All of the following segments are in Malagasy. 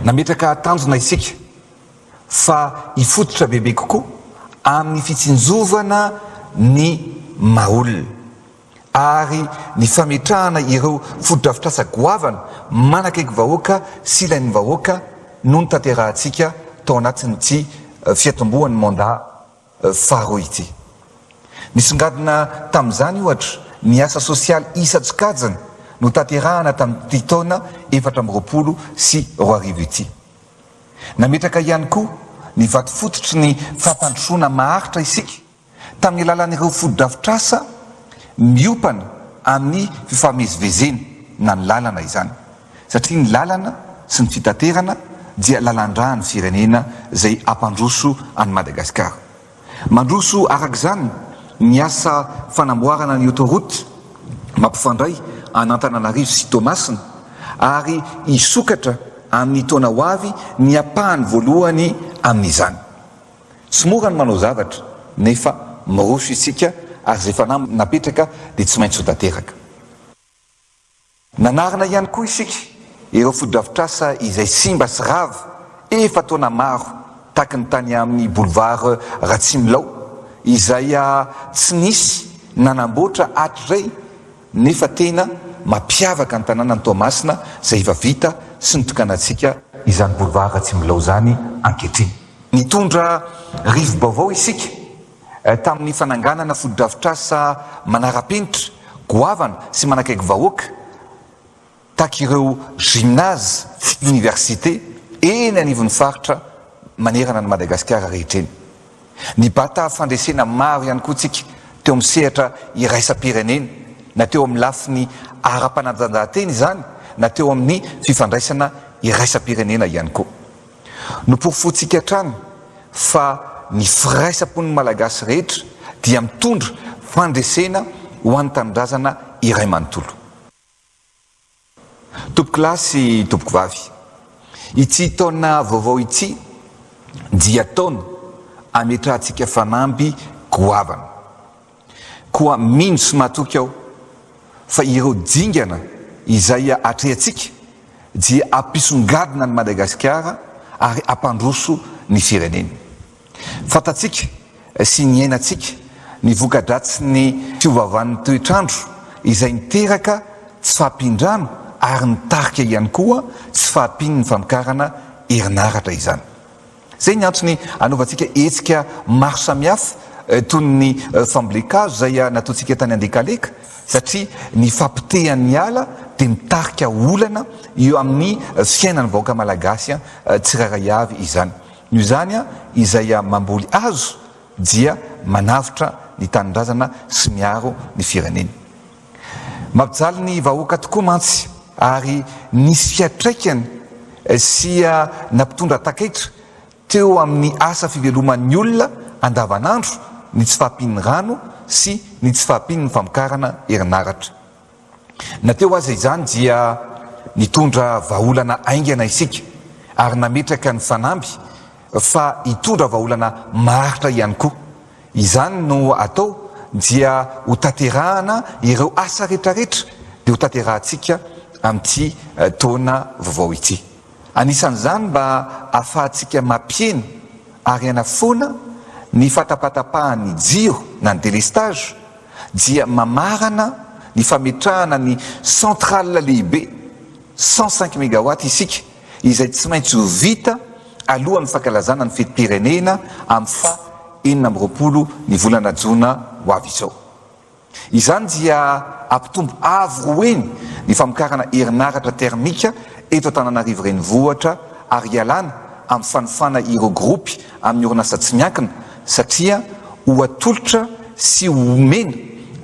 nametraka tanjona isika fa hifototra bebe kokoa amin'ny fitsinjovana ny maolona ary ny fametrahana ireo fotodrafitrasa goavana manakaiky vahoaka sy ilain'ny vahoaka no ny tanterahantsika tao anatin'ity fiatombohan'ny mandat faharoa ity. Nisongadina tamin'izany ohatra ny asa sosialy isa-tsokajana no tanterahana tamin'ity taona 2020 sy 2020 ity. Nametraka ihany koa ny vato fototry ny fampandrosoana maharitra isika tamin'ny alalan'ireo fotodrafitrasa miopana amin'ny fifamezivezena na ny lalana izany, satria ny lalana sy ny fitaterana dia lalan-drà ny firenena izay ampandroso any Madagasikara. Mandroso arak'izany ny asa fanamboarana ny autoroute mampifandray an'Antananarivo sy Toamasina ary hisokatra amin'ny taona ho avy ny apahany voalohany amin'izany. Tsy mora ny manao zavatra nefa miroso isika ary zay fa napetraka dia tsy maintsy ho tanteraka. Nanarina ihany koa isika ireo fotodrafitrasa izay simba sy rava efa taona maro tahaka ny tany amin'ny boulevard Ratsimilao izay tsy nisy nanamboatra hatrizay nefa tena mampiavaka ny tanàna ny Toamasina izay efa vita sy nitokanantsika izany boulevard Ratsimilao zany ankehitriny. Nitondra rivo-baovao isika tamin'ny fananganana fotodrafitrasa manara-penitra goavana sy manakaiky vahoaka tahaka ireo gymnase université eny anivon'ny faritra manerana ny Madagasikara rehetreny. Ny bata fandresena maro ihany koa tsika teo amin'ny sehatra iraisam-pirenena, na teo amin'ny lafiny ara-panatanjahanteny izany na teo amin'ny fifandraisana iraisam-pirenena ihany koa. Noporofontsika hatrany fa ny firaisapon'ny malagasy rehetra dia mitondra fandresena ho an'ny tanindrazana iray manontolo. Tompoko lahy sy tompoko vavy, ity taona vaovao ity dia taona ametrahantsika fanamby goavana. Koa mino sy mahatoky aho fa ireo dingana izay atrehantsika dia ampisongadina ny Madagasikara ary ampandroso ny firenena. Fantatsika sy ny ainantsika ny voka-dratsy ny fiovavan'ny toetrandro izay niteraka tsy fahampindrano ary nitarika ihany koa tsy fahampiny ny famokarana herinaratra izany. Zay ny antony anaovantsika hetsika maro samihafa toy ny fambolekazo izay nataontsika tany Andekaleka, satria ny fampitehan'ny ala dia mitarika olana eo amin'ny fiainan'ny vahoaka malagasy tsiraray avy izany. Noho izany izay mamboly azo dia manavitra ny tanindrazana sy miaro ny firenena. Mampijaly ny vahoaka tokoa mantsy ary nisy fiatraikany sy nampitondra takaitra teo amin'ny asa fiveloman'ny olona andavanandro ny tsy fahampian'ny rano sy ny tsy fahampian'ny famokarana herinaratra. Nateo aza izany dia nitondra vahaolana aingana isika ary nametraka ny fanamby fa hitondra vahaolana maharitra ihany koa. Izany no atao dia ho tanterahana ireo asa rehetrarehetra dia ho tanterahantsika amin'ity taona vaovao ity. Anisan'izany mba ahafahantsika mampiena ary hanafoana ny fatapatapahan'ny jiro na ny délestage dia mamarana ny fametrahana ny centrale lehibe 105 mégawatt isika izay tsy maintsy ho vita alohan'ny fankalazana ny fetim-pirenena amin'ny fa 20 ny volana Jona ho avy izao. Izany dia ampitombo avo roeny ny famokarana herinaratra termika eto Antananarivo renivohitra ary ialana amin'ny fanofana ireo gropy amin'ny orinasa tsy miankina satria ho atolotra sy homena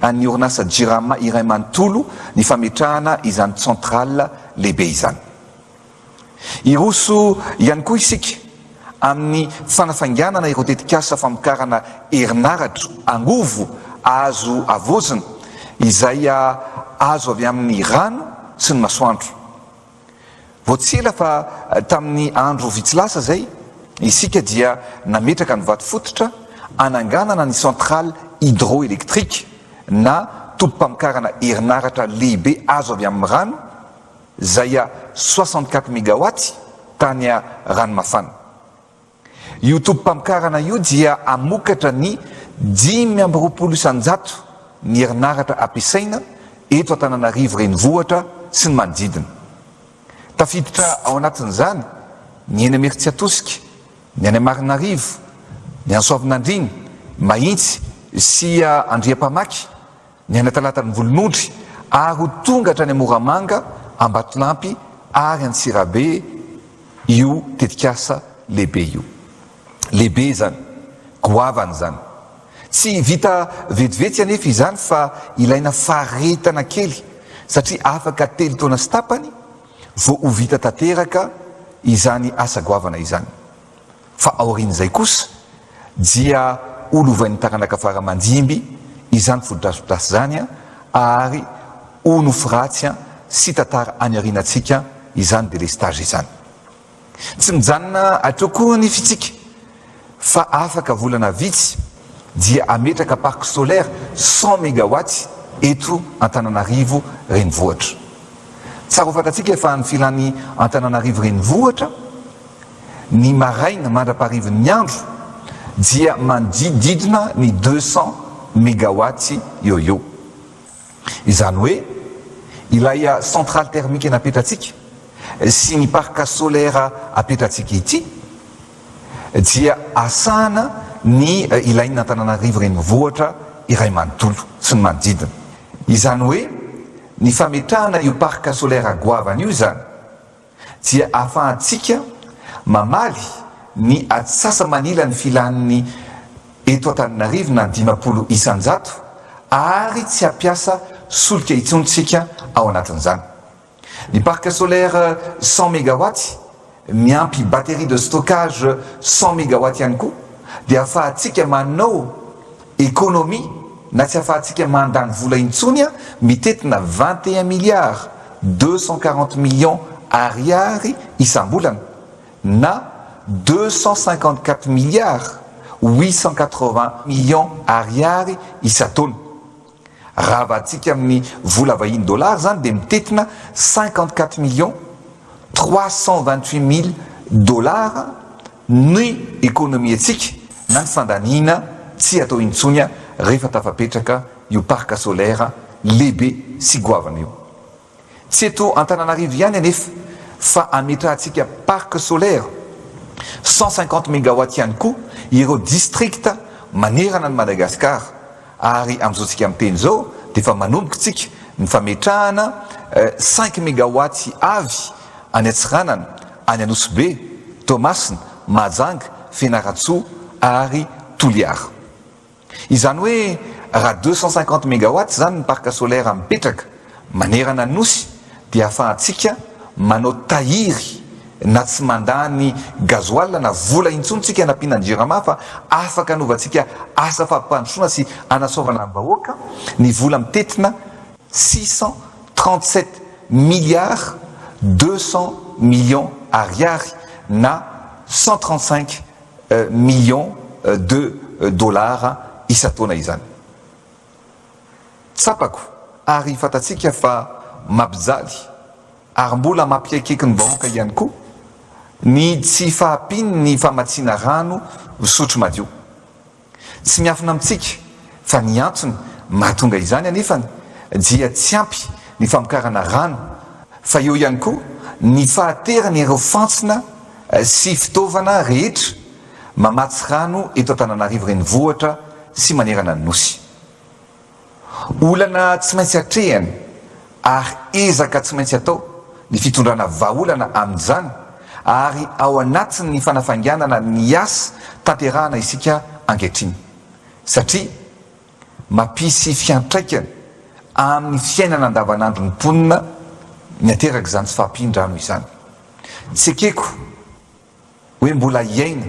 any orinasa Jirama iray manontolo ny fametrahana izany centrale lehibe izany. Iroso ihany koa isika amin'ny fanafanganana ireo tetikasa famokarana herinaratra angovo azo avozina izay azo avy amin'ny rano sy ny masoandro. Voatsela fa tamin'ny andro vitsilasa zay isika dia nametraka ny vato fototra ananganana ny centrale hydroélectrique na tompom-pamokarana herinaratra lehibe azo avy amin'ny rano izay 64 mégawatt tany ranomafana. Io tompam-pamokarana io dia amokatra ny 520 isanjato ny herinaratra ampiasaina eto Antananarivo renivohitra sy ny manodidina. Tafiditra ao anatin'izany ny eny Ameritsiatosika, ny any Marinarivo, ny any Soavinandriny, Mahitsy sy Andriampamaky, ny any Talatan'ny Volonondry, ary ho tonga hatrany Moramanga, Ambatolampy ary Antsirabe io tetikasa lehibe io. Lehibe zany, goavana zany. Tsy vita vetivety anefa izany fa ilaina faharetana kely satria afaka 3 taona sy tapany vao ho vita tanteraka izany asa goavana izany. Fa aorian'izay kosa dia olovain'ny taranaka faramandimby izany fododrasodrasy zany ary onofo ratsy sy tantara any aorianantsika izany délestage izany. Tsy mijanona atroko ny fitsika fa afaka volana vitsy dia ametraka parc solaire 100 mégawatts eto Antananarivo renivohitra. Tsara ho fantatsika fa ny filany Antananarivo renivohitra ny maraina mandraparivin'ny andro dia manodidina ny 200 mégawatts eo. Izany hoe ilay centrale thermique napetratsika sy ny parc solaire apetratsika ity dia asana ny ilainy Antananarivo renivohitra iray manontolo sy ny manodidina. Izany hoe ny fametrahana io parc solaire goavana io zany dia ahafahantsika mamaly ny atsasa manila ny filan'ny eto Antananarivo na 500 isanjato ary tsy ampiasa solika itsontsika ao anatin'izany. Ny parc solaire 100 mégawatts miampy batterie de stockage 100 mégawatts ihany koa dia ahafahantsika manao économie na tsy ahafahantsika mandany vola intsony mitetina 21 milliards 240 millions ariary isam-bolana na 254 milliards 880 millions ariary isa-taona. Raha avatsika amin'ny vola vahiny dollars zany dia mitetina 54 millions 328 000 dollars ny économie atsika na ny fandaniana tsy atao intsony rehefa tafapetraka io parc solaire lehibe sy goavana io. Tsy eto Antananarivo ihany anefa fa ametrahantsika parc solaire 150 mégawatts ihany koa ireo districta manerana ny Madagasikara. Ary amin'izao tsika miteny zao dia efa manomboka tsika ny fametrahana 5 mégawatts avy any Atsiranana, any Anosibe, Toamasina, Mahajanga, Fianaratsoa ary Toliara. Izany hoe raha 250 mégawatts zany ny parc solaire mipetraka manerana ny nosy dia ahafahantsika manao tahiry na tsy mandany gazoil na vola intsontsika nampinan-jirama fa afaka anovantsika asa fampandrosoana sy anasaovana ny vahoaka ny vola mitetina 637 milliards 200 millions ariary na 135 millions de dollars isa-taona izany. Tsapako ary fantatsika fa mampijaly ary mbola mampiaikeky ny vahoaka ihany koa ny tsy fahampiny ny famatsiana rano sotro madio. Tsy miafina amintsika fa ny antony mahatonga izany anefany dia tsy ampy ny famokarana rano fa eo ihany koa ny fahaterany ireo fantsina sy fitaovana rehetra mamatsy rano eto Antananarivo renivohitra sy manerana ny nosy. Olana tsy maintsy hatrehany ary ezaka tsy maintsy atao ny fitondrana vahaolana amin'izany ary ao anatin'ny fanafanganana ny asa tanterahana isika ankehitriny satria mampisy fiantraikany amin'ny fiainana andavanandro ny mponina ny ateraka izany tsy fahampin-drano izany. Tsy ekeko hoe mbola iaina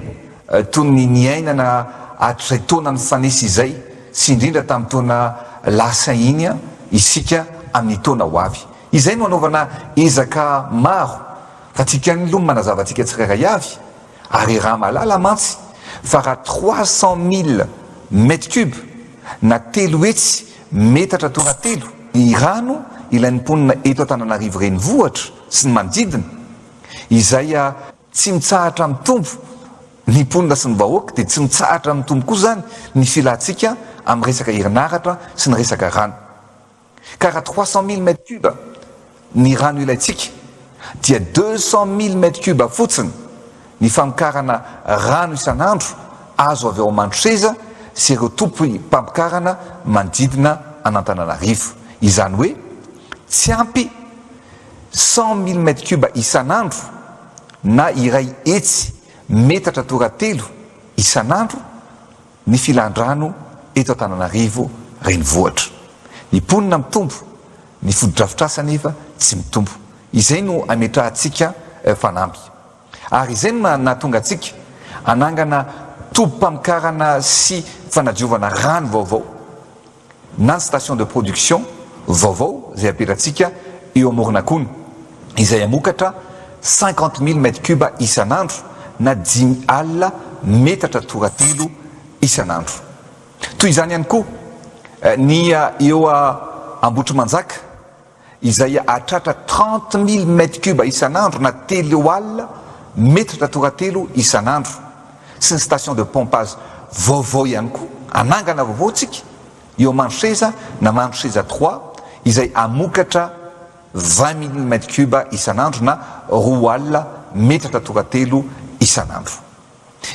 toy ny niainana hatray taona ny fanesy izay sy indrindra tamin'ny taona lasa iny isika amin'ny taona ho avy. Izay no anaovana ezaka maro fa tsika ny lomo manazava tsika tsirairay avy ary raha malala mantsy fa raha 300 000 mètres cubes na telo hetsy metatra toratelo ny rano ilain'ny mponina eto Antananarivo renivohitra sy ny manodidina izay tsy mitsahatra mitombo ny mponina sy ny vahoaka dia tsy mitsahatra mitombo koa zany ny filantsika amin'ny resaka herinaratra sy ny resaka rano. Ka raha 300 000 mètres cubes ny rano ilayntsika dia 200 000 mètres cubes fotsiny ny famokarana rano isan'andro azo avy ao Mandroseza sy ireo tompony mpamokarana manodidina an'Antananarivo. Izany hoe tsy ampy 100 000 mètres cubes isan'andro na iray hetsy metatra toratelo isan'andro ny filan-drano eto Antananarivo renivohitra. Ny mponina mitombo, ny fodo-drafitrasa nefa tsy mitombo. Izay no ametrahantsika fanampy. Ary izay no nahatonga antsika anangana tobim-pamokarana sy fanadiovana rano vaovao na ny station de production vaovao izay apetrahantsika eo Amoronakony, izay amokatra 50 000 mètres cubes isan'andro na 10 alina metatra toratelo isan'andro. Toy izany ihany koa ny eo Ambotrimanjaka izay atratra 30 000 mètres cubes isan'andro na 3 alina metatra toratelo isan'andro sy ny station de pompage vaovao ihany koa anangana vaovao tsika eo Mandroseza na Mandroseza 3 izay amokatra 20 000 mètres cubes isan'andro na 2 alina metatra toratelo isan'andro.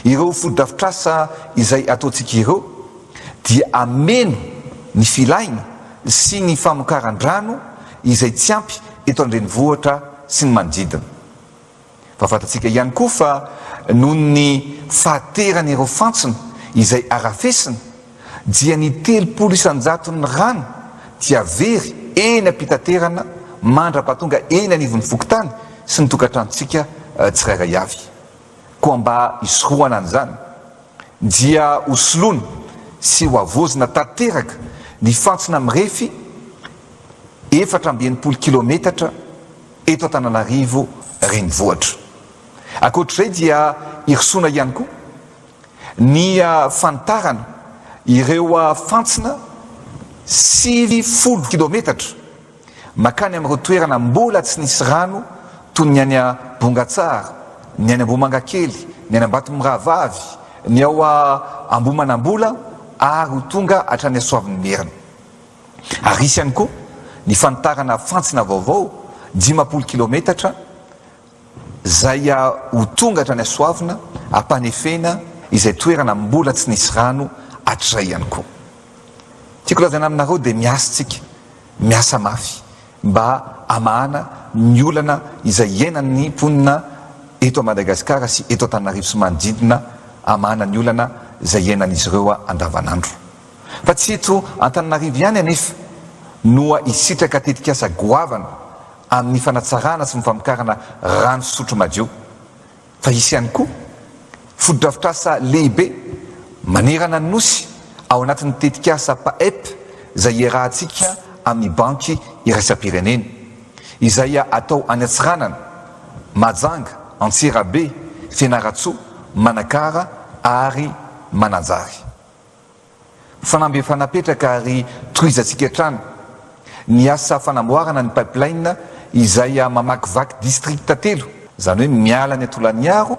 Ireo fodo-drafitrasa izay ataontsika ireo dia ameno ny filaina sy ny famokaran-drano izay tsy ampy eto an-drenivohitra sy ny manodidina. Fa fantatsika ihany koa fa noho ny fahaterany ireo fantsona izay arafesina dia ny 300 ny rano dia very eny ampitaterana mandra-pahatonga eny anivon'ny fokontany sy ny tokantranontsika tsirairay avy. Koa mba isoroana an'izany dia hosoloana sy ho avozina tanteraka ny fantsona mirefy 480 kilometatra eto Antananarivo renivohitra. Ankoatr'izay dia hirosoana ihany koa ny fanitarana ireo fantsona 90 kilometatra makany amin'ireo toerana mbola tsy nisy rano toy ny any Bongatsara, ny any Ambomangakely, ny any Ambatomirahavavy, ny ao Ambomanambola ary ho tonga hatrany Soavin'ny Merina. Ary isy ihany koa ny fanitarana fantsona vaovao 50 kilometatra izay ho tonga hatrany Soavina ampanefena izay toerana mbola tsy nisy rano hatrizay ihany koa. Tiako lazana aminareo dia miasantsika, miasa mafy mba amahana ny olana izay iainan'ny mponina eto Madagasikara sy eto Antananarivo sy manodidina, amahana ny olana izay iainan'izy ireo andavanandro. Fa tsy eto Antananarivo ihany anefa no isitraka tetikasa goavana amin'ny fanatsarana sy ny famokarana rano fisotro madio. Fa isy ihany koa fodo-drafitrasa lehibe manerana ny nosy ao anatin'ny tetikasa PAEP izay iarahantsika amin'ny banky iraisam-pirenena izay atao any Antsiranana, Mahajanga, Antsirabe, Fianaratsoa, Manakara ary Mananjary. Fanamby fanapetraka ary tohizantsika hatrany ny asa fanamboarana ny pipeline izay mamakivaky distrikta 3, izany hoe miala ny Tolaniaro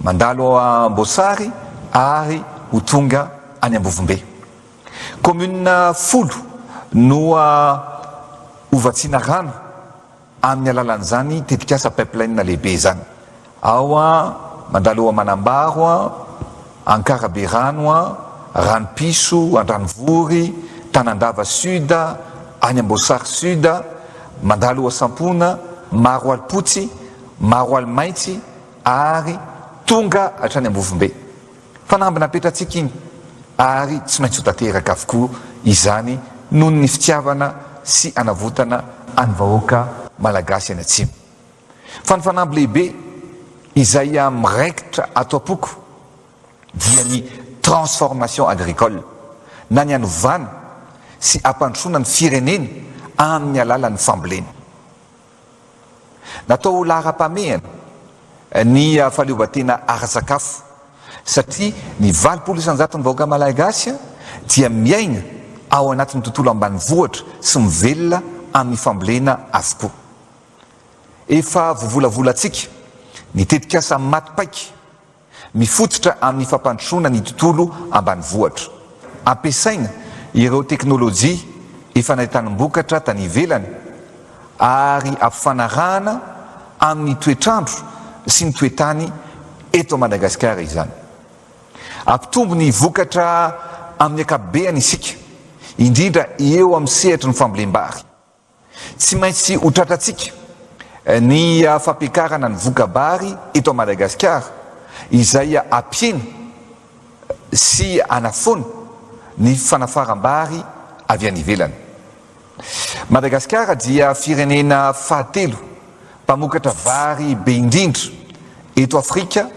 mandalo Ambosary ary ho tonga any Ambovombe. Commune 10 no ovatsiana rano amin'ny alalan'izany tetikasa pipeline lehibe izany. Ao mandalo Manambaro, Ankaraberano, Ranopiso, Andranovory, Tanandava Sud, any Ambosary Sud, mandalo Sampona, Maroalpotsy, Maroalmaitsy ary tonga hatrany Ambovombe. Fanamby napetratsika iny ary tsy maintsy ho tanteraka avokoa izany noho ny fitiavana sy anavotana any vahoaka malagasy any atsimo. Fa ny fanamby lehibe izay miraikitra ato am-poko dia ny transformation agricole na ny anovana sy ampandrosoana ny firenena amin'ny alalan'ny fambolena. Natao lahara-pahamehana ny fahaleovan-tena ara-sakafo satria ny 20% ny vahoaka malagasy dia miaina ao anatin'ny tontolo ambanivohitra sy mivelona amin'ny fambolena avokoa. Efa vovolavolantsika ny tetikasa maty-paiky mifototra amin'ny fampandrosoana ny tontolo ambany vohatra. Ampiasaina ireo teknôlôjia efa nahitanim-bokatra tany ivelany ary ampifanarahana amin'ny toetrandro sy ny toetany eto Madagasikara izany. Ampitombo ny vokatra amin'ny akabeany isika, indrindra eo amin'ny sehatry ny fambolem-bary. Tsy maintsy ho tratratsika ny fampiakarana ny voka-bary eto Madagasikara izay ampiena sy anafoana ny fanafaram-bary avy any ivelany. Madagasikara dia firenena fahatelo mpamokatra vary be indrindra eto Afrika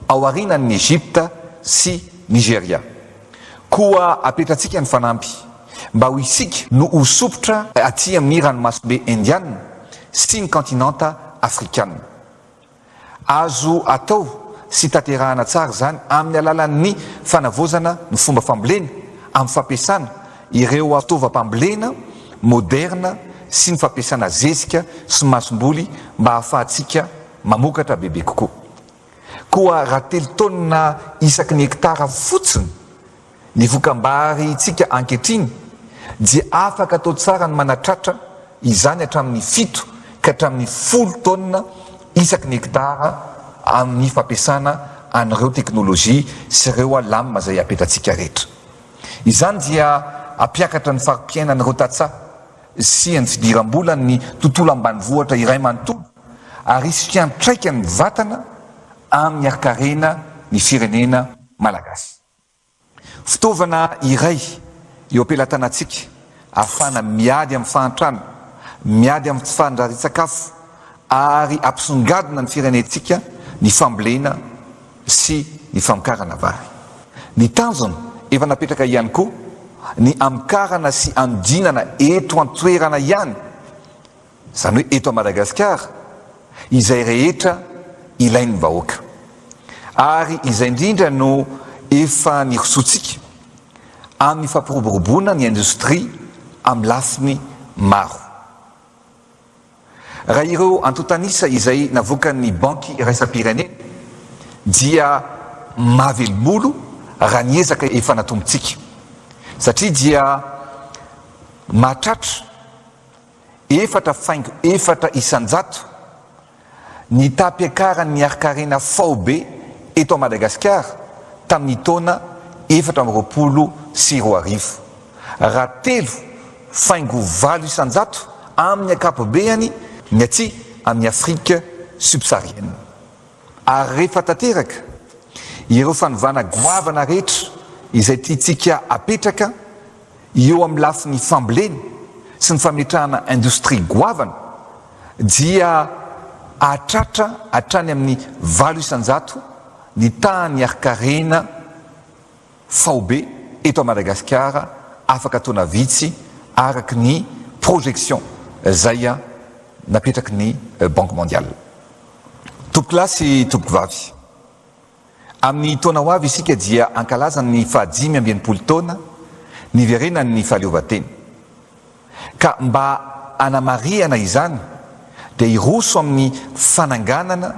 ao aorianan'ny Egypta sy Nigeria. Koa apetratsika ny fanampy mba ho isika no ho sopotra aty amin'ny ranomasobe Indiana sy ny kontinanta afrikana. Azo atao sy tanterahana tsara zany amin'ny alalan'ny fanavozana ny fomba fambolena amin'ny fampiasana ireo fitaovam-pambolena moderna sy ny fampiasana zezika sy masomboly mba hahafahantsika mamokatra bebe kokoa. Koa raha 3 taonina isaky ny hektara fotsiny ny vokam-bary tsika ankehitriny dia afaka atao tsara ny manatratra izany hatramin'ny 7 ka hatramin'ny 10 taonina isaky ny hektara amin'ny fampiasana an'ireo teknôlôjia sy ireo lamina izay apetratsika rehetra. Izany dia ampiakatra ny farim-piainan'ireo tantsaha sy ny fidiram-bola ny tontolo ambanivohitra iray manontolo ary isy fiantraikany vatana amin'ny arkarena ny firenena malagasy. Fitaovana iray eo ampelantanantsika ahafana miady amin'ny fahantrano, miady amin'ny fandraria-tsakafo ary ampisongadina ny firenentsika ny fambolena sy ny famokarana vary. Ny tanjona efa napetraka ihany koa ny amokarana sy andinana eto an-toerana ihany, izany hoe eto a Madagasikara, izay rehetra ilain'ny vahoaka. Ary izay indrindra no efa nirosotsika amin'ny fampiroboroboana ny indostria amin'ny lafiny maro. Raha ireo antotanisa izay navoakan'ny banky iraisam-pirenena dia mahavelom-bolo raha niezaka efa natombontsika, satria dia mahatratra 4 isanjato ny tapiakaran'ny arkarena faobe eto a Madagasikara tamin'ny taona 2024. Raha 3,4 isanjato amin'ny akapobeany ny aty amin'ny Afrika subsaharienne. Ary rehefa tanteraka ireo fanovana goavana rehetra izay tiantsika apetraka eo amin'ny lafiny fambolena sy ny fametrahana indostria goavana dia atratra hatrany amin'ny 4 isanjato ny tany arkarena faobe eto a Madagasikara afaka ataona vitsy araky ny projection zay napetraky ny Banque mondiale. Tompoko lahy sy tompoko vavy, amin'ny taona ho avy isika dia ankalaza ny 580 taona niverenany ny fahaleovan-tena. Ka mba anamariana izany dia iroso amin'ny fananganana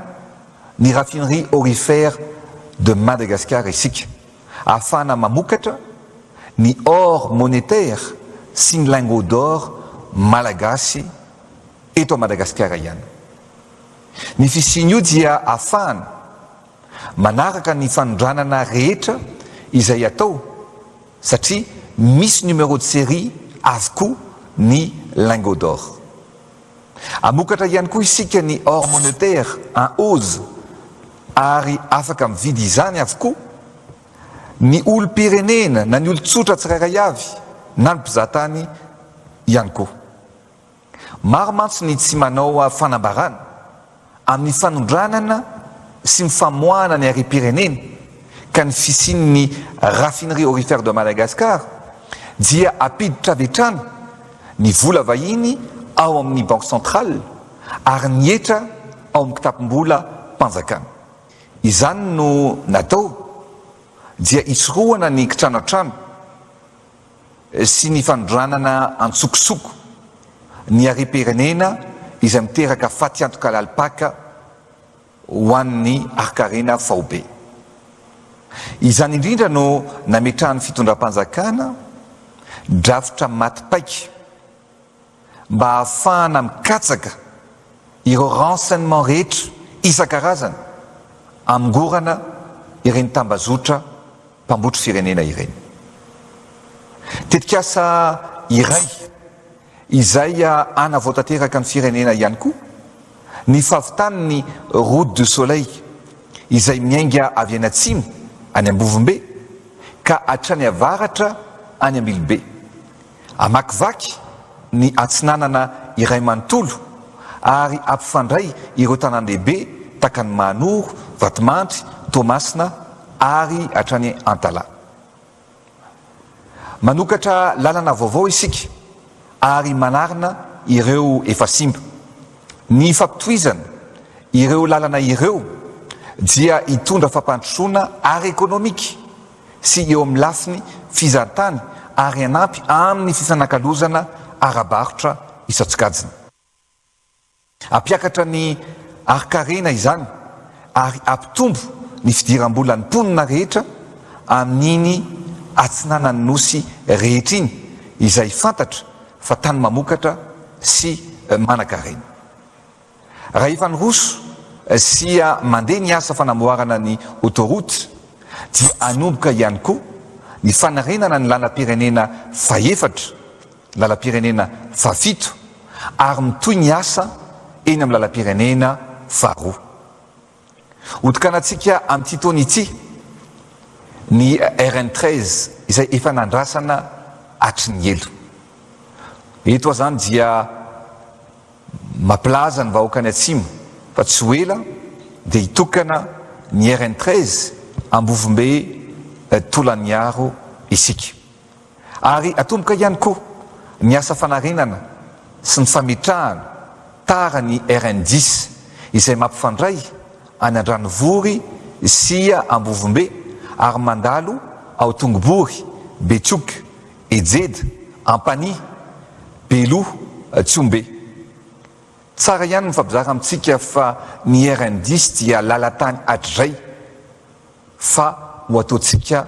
ny raffinerie aurifère de Madagascar isika, ahafana mamokatra ny or monétaire sy ny lingot d'or malagasy eto a Madagasikara ihany. Ny fisiany io dia ahafahana manaraka ny fanondranana rehetra izay atao satria misy numéro de série avokoa ny lingot d'or. Amokatra ihany koa isika ny or monétaire en hausse ary afaka mividy izany avokoa ny olo-pirenena na ny olo-tsotra tsirairay avy na ny mpizahatany ihany koa. Maro mantsy ny tsy manao fanambarana amin'ny fanondranana sy ny famoahana ny ari-pirenena ka ny fisian'ny raffinerie aurifère de Madagascar dia apiditra avy hatrany ny vola vahiny ao amin'ny banque centrale ary ny etra ao amin'ny kitapom-bola mpanjakana. Izany no natao dia isorohana ny kitrano an-trano sy ny fanondranana antsokosoko ny ari-pirenena izay miteraka faty antoka lalipaka ho an'ny arkarena faobe. Izany indrindra no nametrahany fitondram-panjakana drafitra matipaika mba ahafahana mikatsaka ireo renseignement rehetra isan-karazany amingorana ireny tambazotra mpambotro firenena ireny. Tetikasa iray izay anavoatanteraka ny firenena ihany koa ny fahavitan'ny route du soleil izay miainga avy any atsimo any Ambovombe ka hatrany avaratra any Ambilobe. Amakivaky ny atsinanana iray manontolo ary ampifandray ireo tanàn-dehibe takany Manoro, Vatomandry, Toamasina ary hatrany Antala. Manokatra lalana vaovao isika ary manarina ireo efa simba. Ny fampitohizana ireo lalana ireo dia hitondra fampandrosoana ary ekonomika sy eo amin'ny lafiny fizarantany ary hanampy amin'ny fifanankalozana ara-barotra isan-tsokajiny. Ampiakatra ny arkarena izany ary ampitombo ny fidiram-bola ny mponina rehetra amin'iny atsinanany nosy rehetra iny izay fantatra fa tany mamokatra sy manan-karena. Raha efa nyroso sy mandeha ny asa fanamboarana ny autoroute dia anomboka ihany koa ny fanarenana ny lalam-pirenena faefatra, lalam-pirenena fafito ary mitohy ny asa eny amin'ny lalam-pirenena faharoa. Otokanantsika amin'ity taona ity ny RN13 izay efa nandrasana hatry ny elo. Eto zany dia mampilaza ny vahoaka any atsimo fa tsy ho ela dia hitokana ny RN13 Ambovombe Tolaniaro isika. Ary atomboka ihany koa ny asa fanarenana sy ny fametrahana tara ny RN10 izay mampifandray any Andranovory sy Ambovombe ary mandalo ao Tongobory, Betioka, Ejeda, Ampany, Belo, Tsiombe. Tsara ihany ny fampizara amintsika fa ny RN10 dia lalatany hatrizay fa ho ataontsika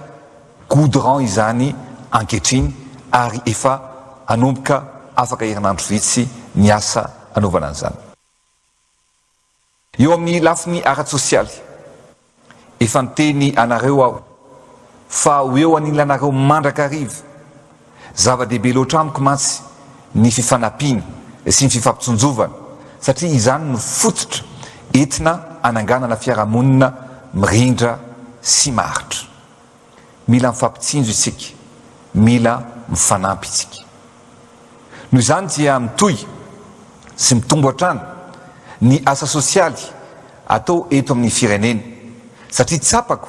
goudron izany ankehitriny ary efa anomboka afaka herinandro vitsy ny asa anaovana an'izany. Eo amin'ny lafiny ara-tsosialy efa niteny anareo aho fa ho eo anilanareo mandrakariva zava-dehibe loatra amiko mantsy ny fifanampiana sy ny fifampitsonjovana satria izany no fototra entina ananganana fiarahamonina mirindra sy maritra. Mila mifampitsinjo isika, mila mifanampy isika. Noho izany dia mitohy sy mitombo hatrany ny asa sosialy atao eto amin'ny firenena satria tsapako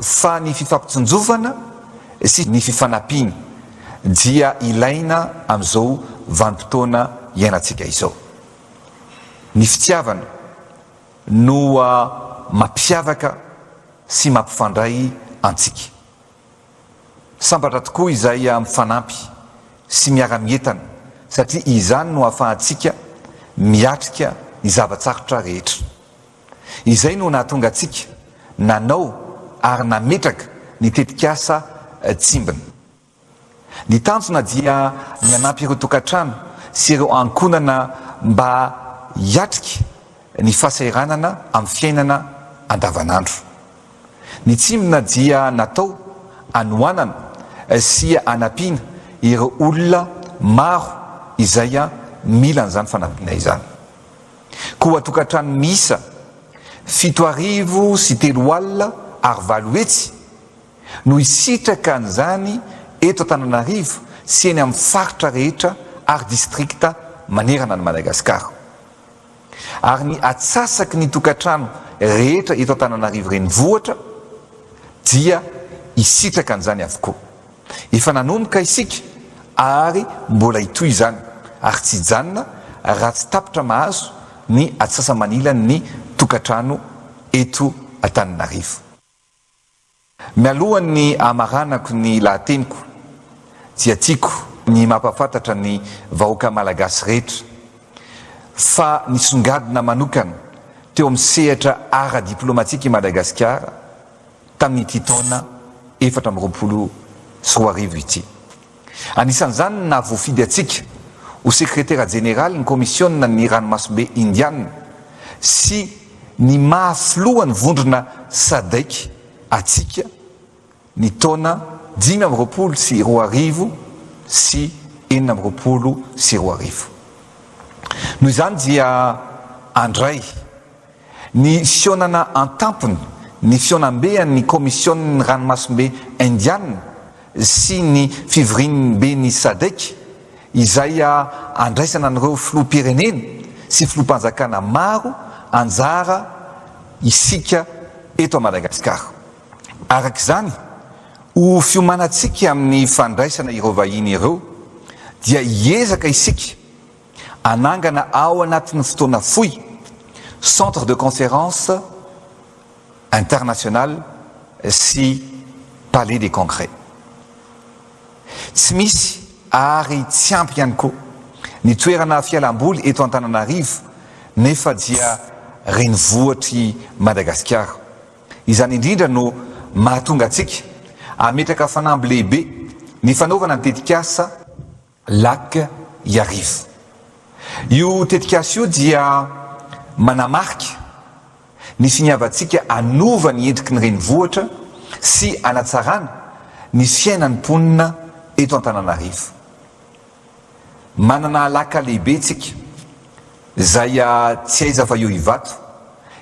fa ny fifampitsonjovana sy ny fifanampiana dia ilaina amin'izao vanim-potoana iainantsika izao. Ny fitiavana no mampiavaka sy mampifandray antsika. Sambatra tokoa izay mifanampy sy miara-mientana satria izany no ahafahantsika miatrika ny zavatsarotra rehetra. Izay no nahatonga antsika nanao ary nametraka ny tetikasa tsimbana. Ny tanjona dia mianampy ireo tokantrano sy ireo ankonana mba hiatrika ny fahasahiranana amin'ny fiainana andavanandro. Ny tsimbana dia natao anohanana sy anampiana ireo olona maro izay mila an'izany fanampiana izany. Koa tokantrano misa 7,3 ary 8 hetsy no isitraka an'izany eto Antananarivo sy eny amin'ny faritra rehetra ary distrikta manerana ny Madagasikara. Ary ny atsasaky ny tokantrano rehetra eto Antananarivo renivohitra dia isitraka an'izany avokoa. Efa nanomboka isika ary mbola hitohy izany ary tsy hijanona raha tsy tapitra mahazo ny atsasa manilany ny tokantrano eto Antananarivo. Mialohan'ny amaranako ny lahateniko dia tiako ny mampafantatra ny vahoaka malagasy rehetra fa nisongadina manokana teo amin'ny sehatra ara-diplomatika I Madagasikara tamin'ity taona 2024 ity. Anisan'izany na voafidy atsika ho sekretera jeneraly ny komisiona ny ranomasimbe indiana sy ny mahafloa ny vondrona SADC atsika ny taona 2024 sy 2024. Noho izany dia andray ny fionana an-tampony ny fionambean'ny komisiona ny ranomasimbe indiana sy ny fivorinybe ny SADC izay andraisana an'ireo filoham-pirenena sy filoham-panjakana maro anjara isika eto a Madagasikara. Arak'izany ho fiomanantsika amin'ny fandraisana ireo vahiny ireo dia hiezaka isika anangana ao anatin'ny fotoana fohy centre de conférence international sy palais des congrès. Tsy misy ary tsy ampy ihany koa ny toerana fialamboly eto Antananarivo nefa dia renivohitry Madagasikara. Izany indrindra no mahatonga atsika ametraka fanamby lehibe ny fanaovana ny tetikasa lac Iarivo. Io tetikasa io dia manamarika ny finiavantsika anova ny endriky ny renivohitra sy anatsarana ny fiainan'ny mponina eto Antananarivo. Manana laka lehibe tsika izay tsy aiza fa eo Ivato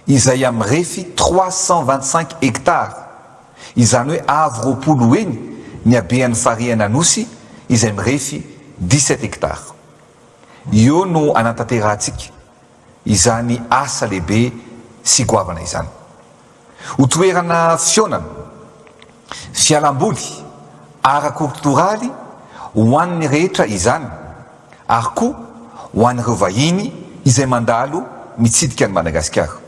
izay amrefy 325 hectares. Izany hoe avy roapolo eny ny habean'ny farihana Anosy izay mirefy 17 hectares. Io no anatanterantsika izany asa lehibe sy goavana izany. Ho toerana fionana, fialamboly, ara-kultoraly ho an'ny rehetra izany, ary koa ho an'ireo vahiny izay mandalo mitsidika ny Madagasikara.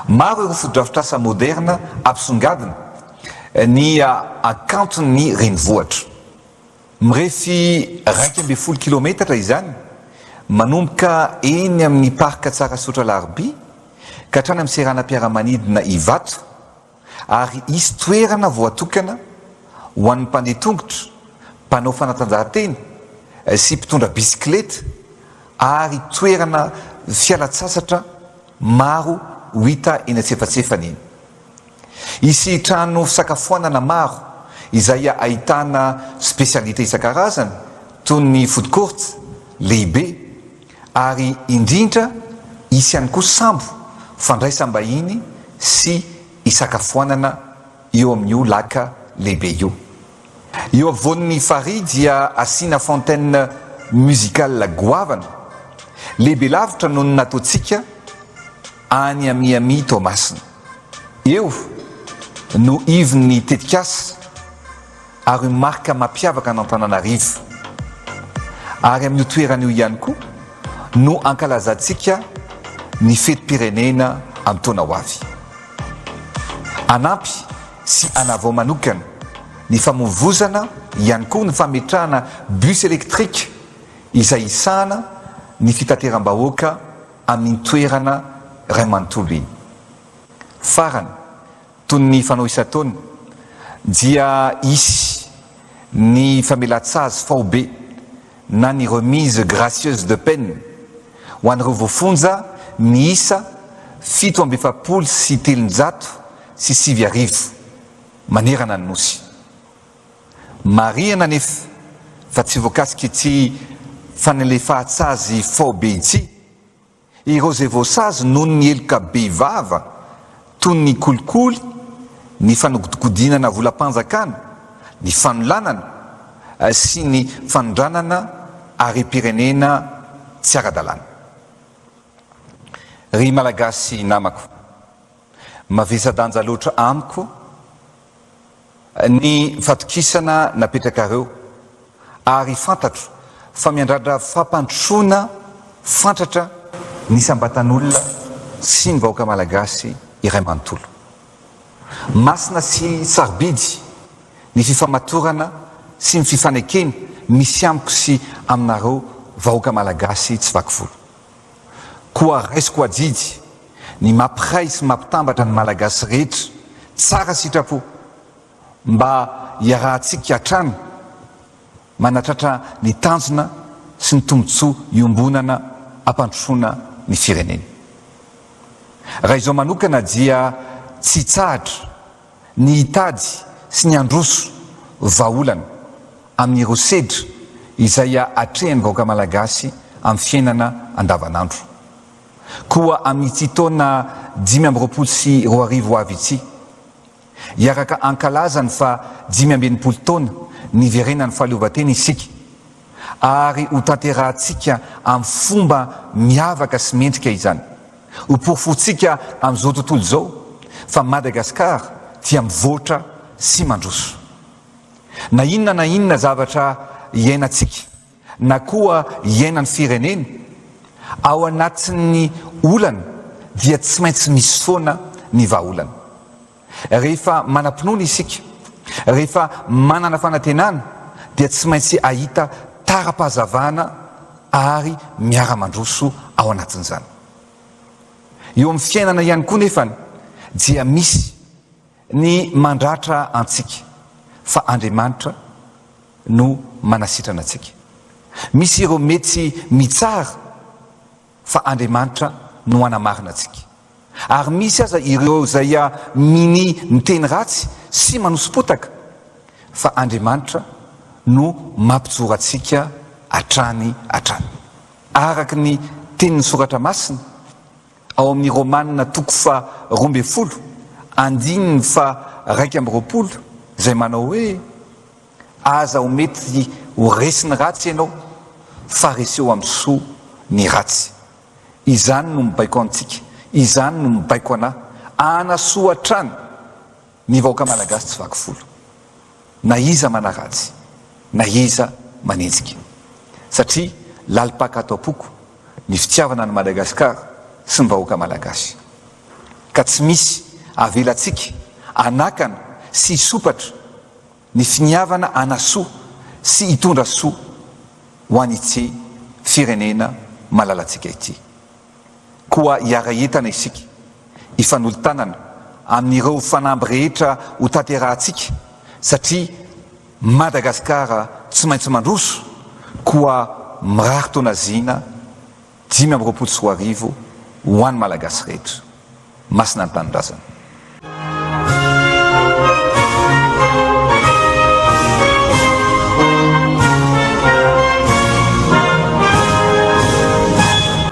Maro ireo fotodrafitrasa moderna ampisongadina ny akanton'ny renivohitra. Mirefy 12 kilometatra izany, manomboka eny amin'ny parka Tsarasotra Larby ka hatrany amin'ny seranam-piaramanidina Ivato, ary isy toerana voatokana ho an'ny mpandeha tongotra, mpanao fanatanjahantena sy mpitondra bisikileta, ary toerana fialatsasatra maro ho hita eny antsefatsefany eny. Isy trano fisakafoanana maro izay ahitana spesialite isan-karazany toy ny food court lehibe, ary indrindra isy ihany koa sambo fandraisam-bahiny sy isakafoanana eo amin'io laka lehibe io. Eo afovoan'ny farihy dia asina fontaine musicale goavana lehibe lavitra no nataontsika any Amiami Tomasina. Eo no ivon'ny tetikasa ary marika mampiavaka an'Antananarivo. Ary amin'io toeran'io ihany koa no ankalazantsika ny fetim-pirenena amin'ny taona ho avy. Anampy sy anavao manokana ny famovozana ihany koa ny fametrahana bus électrique izay isana ny fitateram-bahoaka amin'ny toerana ray manontolo iny. Farany toy ny fanao isan-taona dia isy ny famelatsazy faobe na ny remise gracieuse de peine ho an'ireo voafonja miisa 770 sy 300 sy 7,000 manerana ny nosy. Marihana nefa fa tsy voakasika ity fanalefahatsazy faobe ity, ireo zay voasazy noho ny eloka be vava toy ny kolikoly, ny fanodikodinana volam-panjakana, ny fanolanana sy ny fanondranana are-pirenena tsy ara-dalàna. Ry Malagasy namako, mavesa-danja loatra amiko ny fatokisana napetrakareo, ary fantatro fa miandrandra fampandrosoana fantatra ny sambatan'olona sy ny vahoaka malagasy iray manontolo. Masina sy sarobidy ny fifamatorana sy ny fifanekeny misy amiko sy aminareo vahoaka malagasy tsy vaky volo. Koa raisiko ajidy ny mampiray sy mampitambatra ny malagasy rehetra tsara sitrapo mba iarahantsika hatrany manatratra ny tanjona sy ny tombontsoa iombonana ampandrosoana ny firenena. Raha izao manokana dia tsy tsahatra ny hitady sy ny androso vaolana amin'ireo sedra izay atrehan'ny vahoaka malagasy amin'ny fiainana andavanandro. Koa amin'ity taona 5 sy 20 avy ity, iaraka ankalazany fa 5 taona niverenany fahaleovantena isika ary ho tanterahantsika amin'ny fomba miavaka sy mendrika izany. Ho porofontsika amin'izao tontolo izao fa Madagasikara dia mivoatra sy mandroso. Na inona zavatra iainantsika na koa iainan'ny firenena ao anatin'ny olana dia tsy maintsy misy foana ny vahaolana. Rehefa manam-pinoana isika, rehefa manana fanantenana dia tsy maintsy ahita tara-pahazavana ary miara-mandroso ao anatin'izany. Eo amin'ny fiainana ihany koa nefany dia misy ny mandratra antsika fa Andriamanitra no manasitrana antsika. Misy ireo mety mitsara fa Andriamanitra no anamarina antsika. Ary misy aza ireo izay miteny ratsy sy manosom-potaka fa Andriamanitra no mampijoro antsika hatrany. Araka ny tenin'ny soratra masina ao amin'ny Romanina 12:2 izay manao hoe aza ho mety ho resiny ratsy ianao fa reseo amin'ny soa ny ratsy. Izany no mibaiko antsika, izany no mibaiko anahy, anasoa hatrany ny vahoaka malagasy tsy vaky folo, na iza manaratsy na iza manenjika, satria lalipaka ato am-poko ny fitiavana ny Madagasikara sy ny vahoaka malagasy, ka tsy misy avelantsika anakana sy hisopatra ny finiavana anasoa sy hitondra soa ho an'ity firenena malalantsika ity. Koa hiara entana isika hifanolotanana amin'ireo fanamby rehetra ho tanterahantsika, satria Madagasikara tsy maintsy mandroso, koa mirary taona zina 5 sy 20 ho an'ny malagasy rehetra. Masina ny tanindrazana.